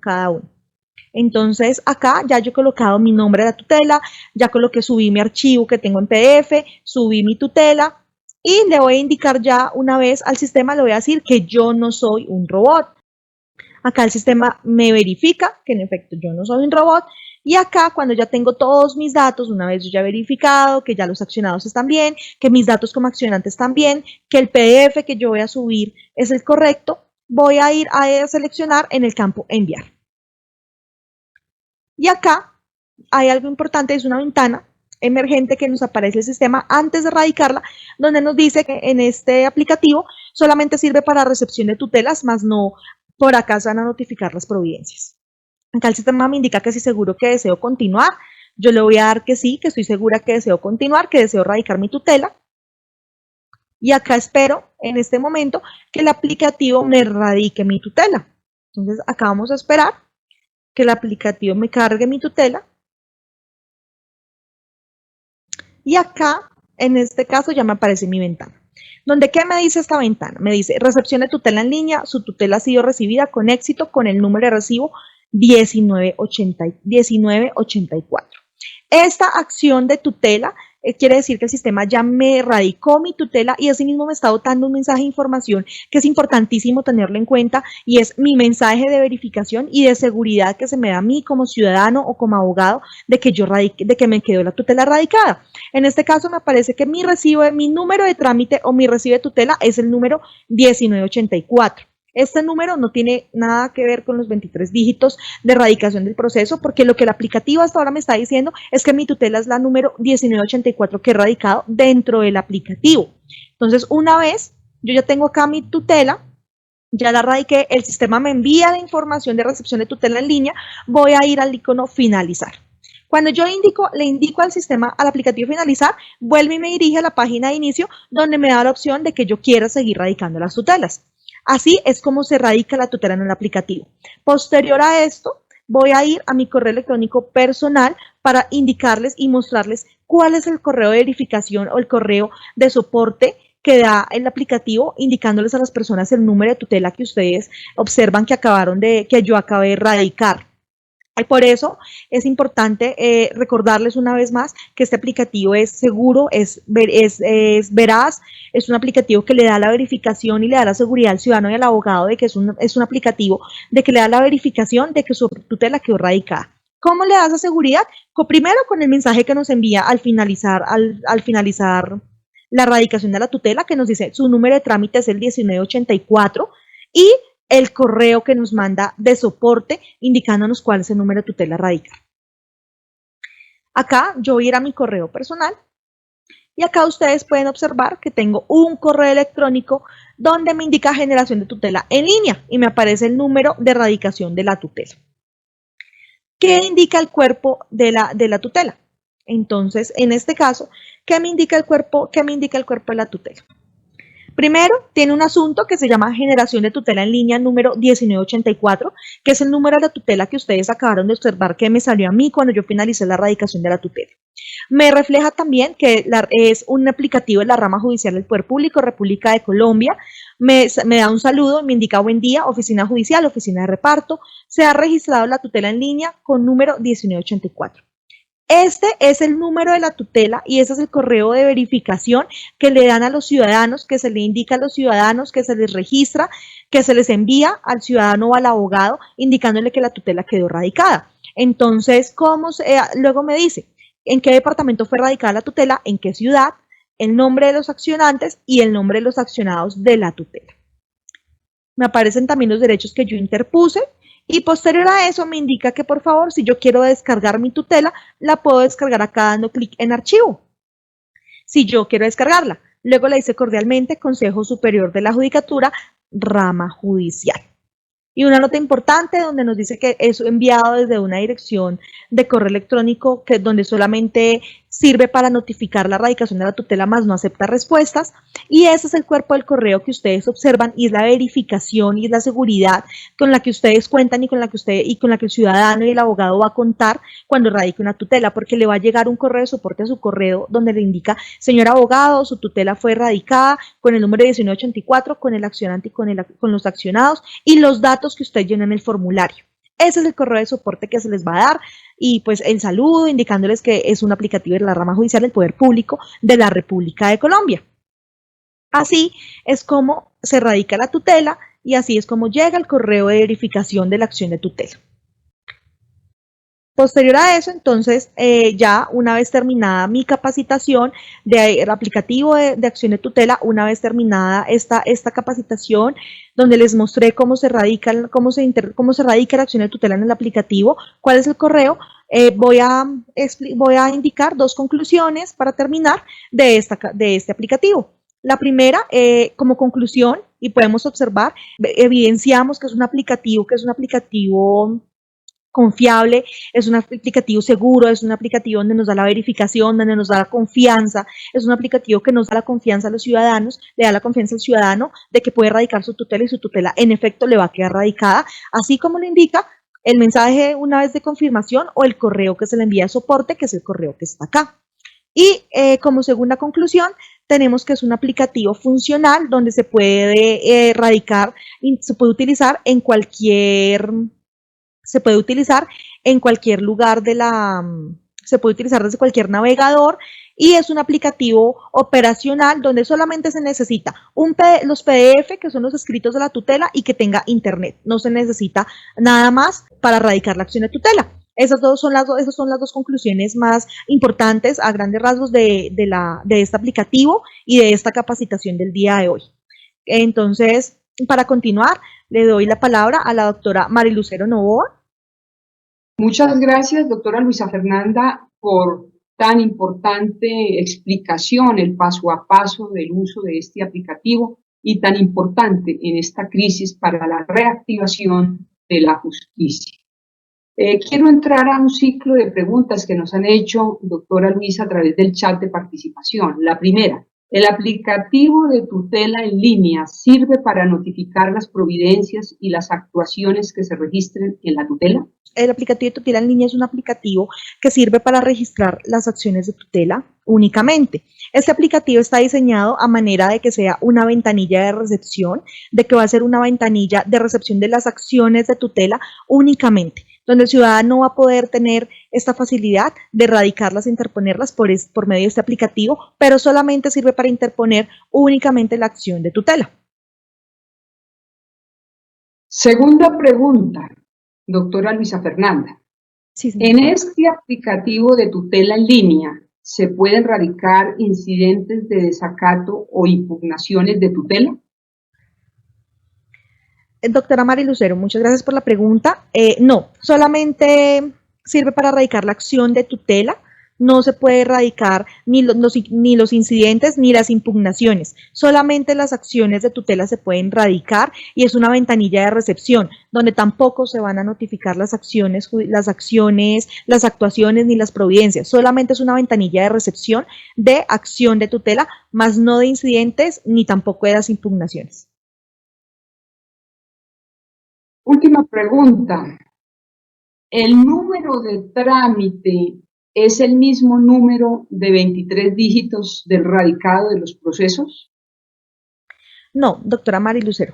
Entonces, acá ya yo he colocado mi nombre de la tutela, ya subí mi archivo que tengo en PDF, subí mi tutela, y le voy a indicar ya una vez al sistema, le voy a decir que yo no soy un robot. Acá el sistema me verifica que en efecto yo no soy un robot. Y acá, cuando ya tengo todos mis datos, una vez yo ya he verificado que ya los accionados están bien, que mis datos como accionante están bien, que el PDF que yo voy a subir es el correcto, voy a ir a seleccionar en el campo enviar. Y acá hay algo importante, es una ventana emergente que nos aparece el sistema antes de radicarla, donde nos dice que en este aplicativo solamente sirve para recepción de tutelas, más no por acá se van a notificar las providencias. Acá el sistema me indica que si seguro que deseo continuar, yo le voy a dar que sí, que estoy segura que deseo continuar, que deseo radicar mi tutela. Y acá espero en este momento que el aplicativo me radique mi tutela. Entonces acá vamos a esperar que el aplicativo me cargue mi tutela. Y acá, en este caso, ya me aparece mi ventana. ¿Dónde qué me dice esta ventana? Me dice, recepción de tutela en línea, su tutela ha sido recibida con éxito con el número de recibo 1984. Esta acción de tutela quiere decir que el sistema ya me radicó mi tutela y asimismo me está dotando un mensaje de información que es importantísimo tenerlo en cuenta y es mi mensaje de verificación y de seguridad que se me da a mí como ciudadano o como abogado de que me quedó la tutela radicada. En este caso me aparece que mi número de trámite o mi recibo de tutela es el número 1984. Este número no tiene nada que ver con los 23 dígitos de radicación del proceso, porque lo que el aplicativo hasta ahora me está diciendo es que mi tutela es la número 1984 que he radicado dentro del aplicativo. Entonces, una vez yo ya tengo acá mi tutela, ya la radiqué, el sistema me envía la información de recepción de tutela en línea, voy a ir al icono finalizar. Cuando yo le indico al sistema, al aplicativo finalizar, vuelve y me dirige a la página de inicio donde me da la opción de que yo quiera seguir radicando las tutelas. Así es como se radica la tutela en el aplicativo. Posterior a esto, voy a ir a mi correo electrónico personal para indicarles y mostrarles cuál es el correo de verificación o el correo de soporte que da el aplicativo, indicándoles a las personas el número de tutela que ustedes observan que yo acabé de radicar. Y por eso es importante recordarles una vez más que este aplicativo es seguro, es veraz, es un aplicativo que le da la verificación y le da la seguridad al ciudadano y al abogado de que es un aplicativo de que le da la verificación de que su tutela quedó radicada. ¿Cómo le da esa seguridad? Primero con el mensaje que nos envía al finalizar la radicación de la tutela, que nos dice su número de trámite es el 1984 y el correo que nos manda de soporte indicándonos cuál es el número de tutela radical. Acá yo voy a ir a mi correo personal y acá ustedes pueden observar que tengo un correo electrónico donde me indica generación de tutela en línea y me aparece el número de radicación de la tutela. ¿Qué indica el cuerpo de la tutela? Entonces, en este caso, ¿qué me indica el cuerpo de la tutela? Primero, tiene un asunto que se llama generación de tutela en línea número 1984, que es el número de la tutela que ustedes acabaron de observar que me salió a mí cuando yo finalicé la radicación de la tutela. Me refleja también que es un aplicativo de la rama judicial del Poder Público, República de Colombia. Me da un saludo, me indica buen día, oficina judicial, oficina de reparto. Se ha registrado la tutela en línea con número 1984. Este es el número de la tutela y ese es el correo de verificación que le dan a los ciudadanos, que se le indica a los ciudadanos, que se les registra, que se les envía al ciudadano o al abogado indicándole que la tutela quedó radicada. Entonces, luego me dice en qué departamento fue radicada la tutela, en qué ciudad, el nombre de los accionantes y el nombre de los accionados de la tutela. Me aparecen también los derechos que yo interpuse. Y posterior a eso me indica que por favor, si yo quiero descargar mi tutela, la puedo descargar acá dando clic en archivo. Si yo quiero descargarla. Luego le dice cordialmente Consejo Superior de la Judicatura, rama judicial. Y una nota importante donde nos dice que es enviado desde una dirección de correo electrónico donde solamente sirve para notificar la radicación de la tutela, más no acepta respuestas. Y ese es el cuerpo del correo que ustedes observan y es la verificación y es la seguridad con la que ustedes cuentan y con la que el ciudadano y el abogado va a contar cuando radique una tutela, porque le va a llegar un correo de soporte a su correo donde le indica, señor abogado, su tutela fue radicada con el número 1984, con el accionante y con los accionados y los datos que usted llenó en el formulario. Ese es el correo de soporte que se les va a dar y pues el saludo indicándoles que es un aplicativo de la rama judicial del Poder Público de la República de Colombia. Así es como se radica la tutela y así es como llega el correo de verificación de la acción de tutela. Posterior a eso, entonces, ya una vez terminada mi capacitación del aplicativo de acción de tutela, una vez terminada esta capacitación, donde les mostré cómo se radica la acción de tutela en el aplicativo, cuál es el correo, voy a indicar dos conclusiones para terminar de este aplicativo. La primera, como conclusión, y podemos observar, evidenciamos que es un aplicativo confiable, es un aplicativo seguro, es un aplicativo donde nos da la verificación, donde nos da la confianza, es un aplicativo que nos da la confianza a los ciudadanos, le da la confianza al ciudadano de que puede radicar su tutela y su tutela en efecto le va a quedar radicada, así como lo indica el mensaje una vez de confirmación o el correo que se le envía a soporte, que es el correo que está acá. Y como segunda conclusión, tenemos que es un aplicativo funcional donde se puede radicar y se puede utilizar en cualquier lugar se puede utilizar desde cualquier navegador y es un aplicativo operacional donde solamente se necesita los PDF, que son los escritos de la tutela, y que tenga internet. No se necesita nada más para radicar la acción de tutela. Esas son las dos conclusiones más importantes a grandes rasgos de este aplicativo y de esta capacitación del día de hoy. Entonces, para continuar, le doy la palabra a la doctora Marilucero Novoa. Muchas gracias, doctora Luisa Fernanda, por tan importante explicación, el paso a paso del uso de este aplicativo y tan importante en esta crisis para la reactivación de la justicia. Quiero entrar a un ciclo de preguntas que nos han hecho, doctora Luisa, a través del chat de participación. La primera, ¿el aplicativo de tutela en línea sirve para notificar las providencias y las actuaciones que se registren en la tutela? El aplicativo de tutela en línea es un aplicativo que sirve para registrar las acciones de tutela únicamente. Este aplicativo está diseñado a manera de que sea una ventanilla de recepción, de que va a ser una ventanilla de recepción de las acciones de tutela únicamente, donde el ciudadano va a poder tener esta facilidad de radicarlas e interponerlas por medio de este aplicativo, pero solamente sirve para interponer únicamente la acción de tutela. Segunda pregunta, doctora Luisa Fernanda. Sí. En este aplicativo de tutela en línea, ¿se pueden radicar incidentes de desacato o impugnaciones de tutela? Doctora Marilucero, muchas gracias por la pregunta. No, solamente sirve para radicar la acción de tutela. No se puede erradicar ni los incidentes ni las impugnaciones, solamente las acciones de tutela se pueden radicar y es una ventanilla de recepción donde tampoco se van a notificar las actuaciones ni las providencias, solamente es una ventanilla de recepción de acción de tutela, más no de incidentes ni tampoco de las impugnaciones. Última pregunta. ¿El número de trámite es el mismo número de 23 dígitos del radicado de los procesos? No, doctora Marilucero.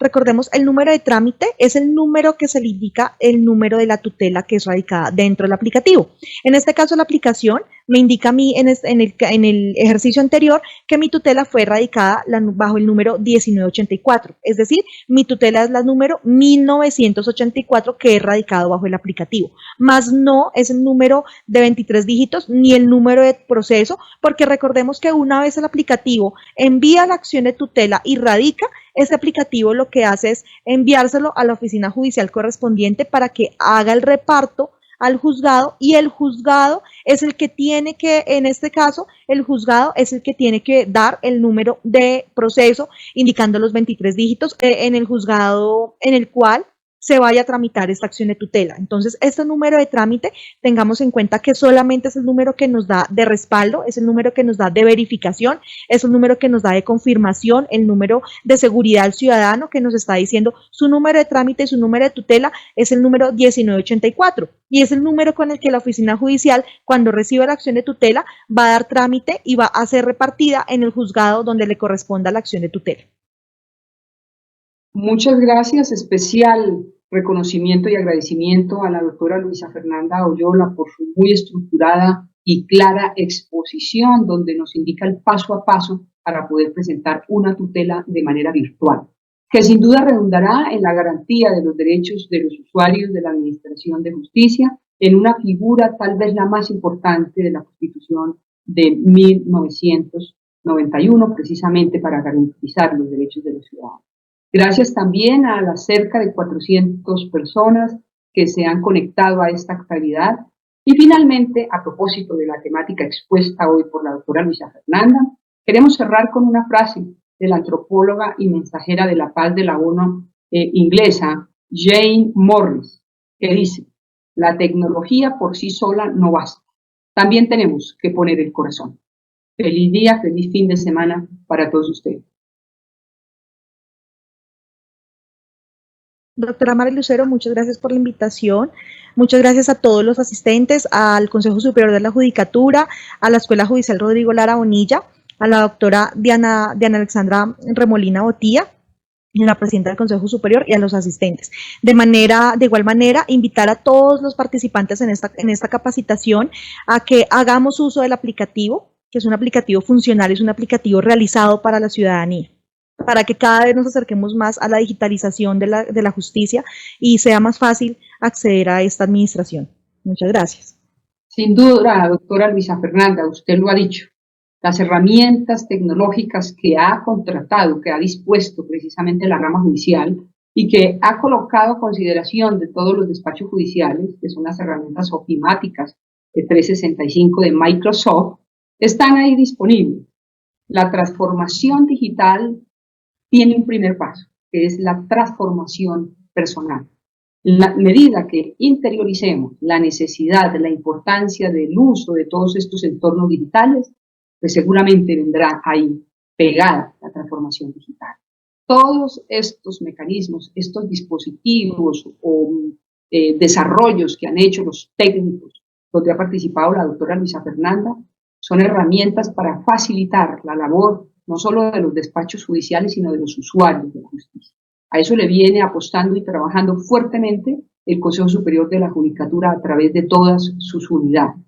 Recordemos, el número de trámite es el número que se le indica el número de la tutela que es radicada dentro del aplicativo. En este caso, la aplicación me indica a mí en el ejercicio anterior que mi tutela fue radicada bajo el número 1984. Es decir, mi tutela es la número 1984 que es radicado bajo el aplicativo. Más no es el número de 23 dígitos ni el número de proceso, porque recordemos que una vez el aplicativo envía la acción de tutela y radica, este aplicativo lo que hace es enviárselo a la oficina judicial correspondiente para que haga el reparto al juzgado y el juzgado es el que tiene que, en este caso, el juzgado es el que tiene que dar el número de proceso indicando los 23 dígitos en el juzgado en el cual se vaya a tramitar esta acción de tutela. Entonces, este número de trámite, tengamos en cuenta que solamente es el número que nos da de respaldo, es el número que nos da de verificación, es el número que nos da de confirmación, el número de seguridad al ciudadano que nos está diciendo su número de trámite y su número de tutela es el número 1984 y es el número con el que la oficina judicial, cuando reciba la acción de tutela, va a dar trámite y va a ser repartida en el juzgado donde le corresponda la acción de tutela. Muchas gracias, especial reconocimiento y agradecimiento a la doctora Luisa Fernanda Oyola por su muy estructurada y clara exposición donde nos indica el paso a paso para poder presentar una tutela de manera virtual. que sin duda redundará en la garantía de los derechos de los usuarios de la Administración de Justicia, en una figura tal vez la más importante de la Constitución de 1991, precisamente para garantizar los derechos de los ciudadanos. Gracias también a las cerca de 400 personas que se han conectado a esta actividad. Y finalmente, a propósito de la temática expuesta hoy por la doctora Luisa Fernanda, queremos cerrar con una frase de la antropóloga y mensajera de la paz de la ONU inglesa, Jane Morris, que dice: la tecnología por sí sola no basta, también tenemos que poner el corazón. Feliz día, feliz fin de semana para todos ustedes. Doctora Mari Lucero, muchas gracias por la invitación. Muchas gracias a todos los asistentes, al Consejo Superior de la Judicatura, a la Escuela Judicial Rodrigo Lara Bonilla, a la doctora Diana Alexandra Remolina Botía, la presidenta del Consejo Superior, y a los asistentes. De igual manera, invitar a todos los participantes en esta capacitación a que hagamos uso del aplicativo, que es un aplicativo funcional, es un aplicativo realizado para la ciudadanía, para que cada vez nos acerquemos más a la digitalización de la justicia y sea más fácil acceder a esta administración. Muchas gracias. Sin duda, doctora Luisa Fernanda, usted lo ha dicho, las herramientas tecnológicas que ha contratado, que ha dispuesto precisamente la rama judicial y que ha colocado a consideración de todos los despachos judiciales, que son las herramientas ofimáticas de 365 de Microsoft, están ahí disponibles. La transformación digital tiene un primer paso, que es la transformación personal. La medida que interioricemos la necesidad, la importancia del uso de todos estos entornos digitales, pues seguramente vendrá ahí pegada la transformación digital. Todos estos mecanismos, estos dispositivos o desarrollos que han hecho los técnicos, donde ha participado la doctora Luisa Fernanda, son herramientas para facilitar la labor no solo de los despachos judiciales, sino de los usuarios de la justicia. A eso le viene apostando y trabajando fuertemente el Consejo Superior de la Judicatura a través de todas sus unidades.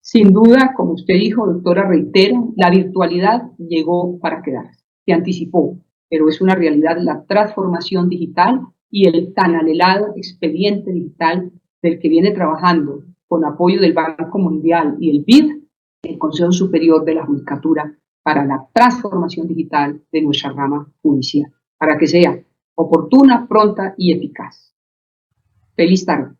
Sin duda, como usted dijo, doctora, reitero, la virtualidad llegó para quedarse, se anticipó, pero es una realidad la transformación digital y el tan anhelado expediente digital del que viene trabajando con apoyo del Banco Mundial y el BID, el Consejo Superior de la Judicatura, para la transformación digital de nuestra rama judicial, para que sea oportuna, pronta y eficaz. Feliz tarde.